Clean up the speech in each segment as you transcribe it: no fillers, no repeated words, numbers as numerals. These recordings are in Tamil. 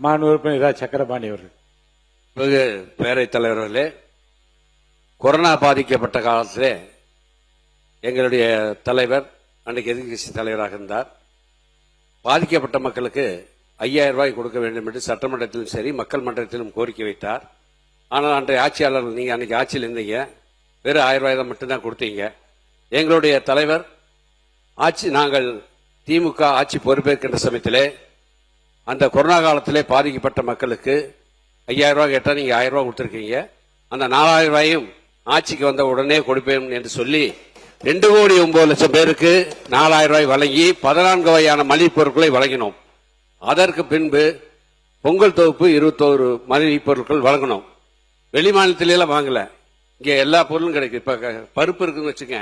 மாண்பு உறுப்பினர் இரா சக்கரபாணி அவர்கள். மிகு பேரவைத் தலைவர்களே, கொரோனா பாதிக்கப்பட்ட காலத்திலே எங்களுடைய தலைவர் அன்றைக்கு எதிர்கட்சி தலைவராக இருந்தார். பாதிக்கப்பட்ட மக்களுக்கு 5000 ரூபாய் கொடுக்க வேண்டும் என்று சட்டமன்றத்திலும் சரி மக்கள் மன்றத்திலும் கோரிக்கை வைத்தார். ஆனால் அன்றைய ஆட்சியாளர்கள், நீங்க அன்னைக்கு ஆட்சியில் இருந்தீங்க, வெறும் 1000 ரூபாய் தான் மட்டும்தான் கொடுத்தீங்க. எங்களுடைய தலைவர் நாங்கள் திமுக ஆட்சி பொறுப்பேற்கின்ற சமயத்திலே அந்த கொரோனா காலத்திலே பாதிக்கப்பட்ட மக்களுக்கு 5000 ரூபாய் கேட்டால் நீங்க 1000 ரூபாய் கொடுத்திருக்கீங்க. அந்த 4000 ரூபாயும் ஆட்சிக்கு வந்த உடனே கொடுப்பேன் என்று சொல்லி 2,09,00,000 பேருக்கு 4000 ரூபாய் வழங்கி 14 வகையான மளிகை பொருட்களை வழங்கினோம். அதற்கு பின்பு பொங்கல் தொகுப்பு 21 மளிகை பொருட்கள் வழங்கினோம். வெளி மாநிலத்திலாம் வாங்கல, இங்க எல்லா பொருளும் கிடைக்கும். இப்ப பருப்பு இருக்குன்னு வச்சுங்க,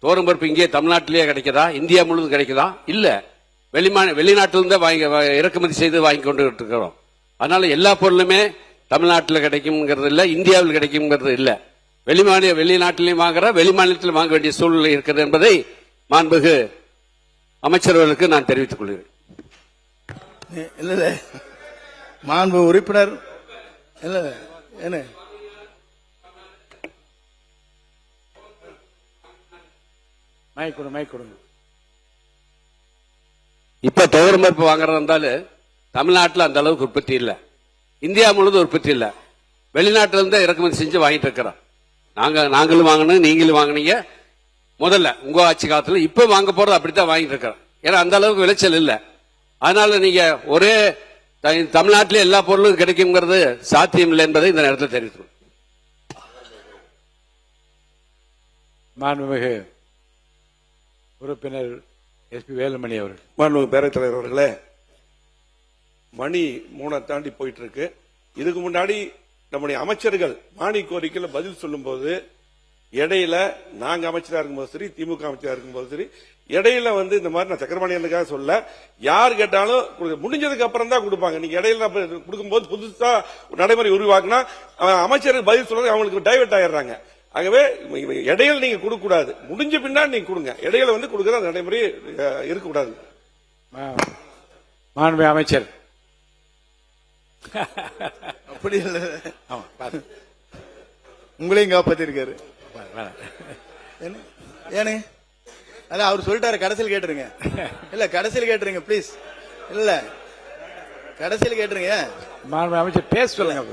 தோரம் பருப்பு இங்கே தமிழ்நாட்டிலேயே கிடைக்குதா, இந்தியா முழுவதும் கிடைக்குதா? இல்ல, வெளிநாட்டிலிருந்து வாங்கி இறக்குமதி செய்து வாங்கி கொண்டு இருக்கிறோம். அதனால எல்லா பொருளுமே தமிழ்நாட்டில் கிடைக்கும்ங்கிறது இல்ல, இந்தியாவில் கிடைக்கும்ங்கிறது இல்ல. வெளிநாட்டிலையும் வாங்குற, வெளி மாநிலத்திலும் வாங்க வேண்டிய சூழ்நிலை இருக்கிறது என்பதை மாண்புமிகு அமைச்சர்களுக்கு நான் தெரிவித்துக் கொள்கிறேன். இல்ல மாண்பு உறுப்பினர் இல்ல என்ன மைக் கொடுங்க. இப்ப துவரம் பருப்பு வாங்குறதா இருந்தாலும் தமிழ்நாட்டில் அந்த அளவுக்கு உற்பத்தி இல்ல, இந்தியா முழுவதும் உற்பத்தி இல்ல. வெளிநாட்டில இருந்து இறக்குமதி செஞ்சு வாங்கிட்டு இருக்கிறோம். நாங்களும் வாங்கணும், நீங்களும் வாங்கினீங்க முதல்ல உங்க ஆட்சி காலத்துல. இப்ப வாங்க போறது அப்படித்தான் வாங்கிட்டு இருக்கிறோம். ஏன்னா அந்த அளவுக்கு விளைச்சல் இல்ல. அதனால நீங்க ஒரே தமிழ்நாட்டிலே எல்லா பொருளும் கிடைக்கும்ங்கிறது சாத்தியம் இல்லை என்பதை இந்த நேரத்தில் தெரிவித்து மாண்புமிகு உறுப்பினர் எஸ்பி வேலுமணி அவர்கள். மாண்புமிகு பேரவைத் தலைவர் அவர்களே, மணி 3 தாண்டி போயிட்டு இருக்கு. இதுக்கு முன்னாடி நம்முடைய அமைச்சர்கள் மானிய கோரிக்கையில பதில் சொல்லும் போது இடையில நாங்க அமைச்சரா இருக்கும்போது சரி, திமுக அமைச்சரா இருக்கும்போது சரி, இடையில இந்த மாதிரி நான் சக்கரபாணியனுக்காக சொல்ல, யார் கேட்டாலும் முடிஞ்சதுக்கு அப்புறம் தான் கொடுப்பாங்க. நீங்க இடையில கொடுக்கும்போது புதுசா நடைமுறை உருவாக்குனா அமைச்சருக்கு பதில் சொல்றது அவங்களுக்கு டைவர்ட் ஆயிடுறாங்க. ஆகவே இடையில நீங்க கொடுக்க கூடாது, முடிஞ்ச பின்னாடி நீங்க கொடுங்க. இடையில கொடுக்கிற நடைமுறை இருக்கக்கூடாது. மாண்பு அமைச்சர் அப்படி இல்ல, உங்களையும் காப்பாத்திருக்காரு. ஏனே அதான் அவர் சொல்லிட்டாரு, கடைசியில் கேட்டுருங்க. இல்ல கடைசியில் கேட்டுருங்க ப்ளீஸ். இல்ல கடைசியில் கேட்டுருங்க. மாண்பு அமைச்சர் பேச சொல்லுங்க.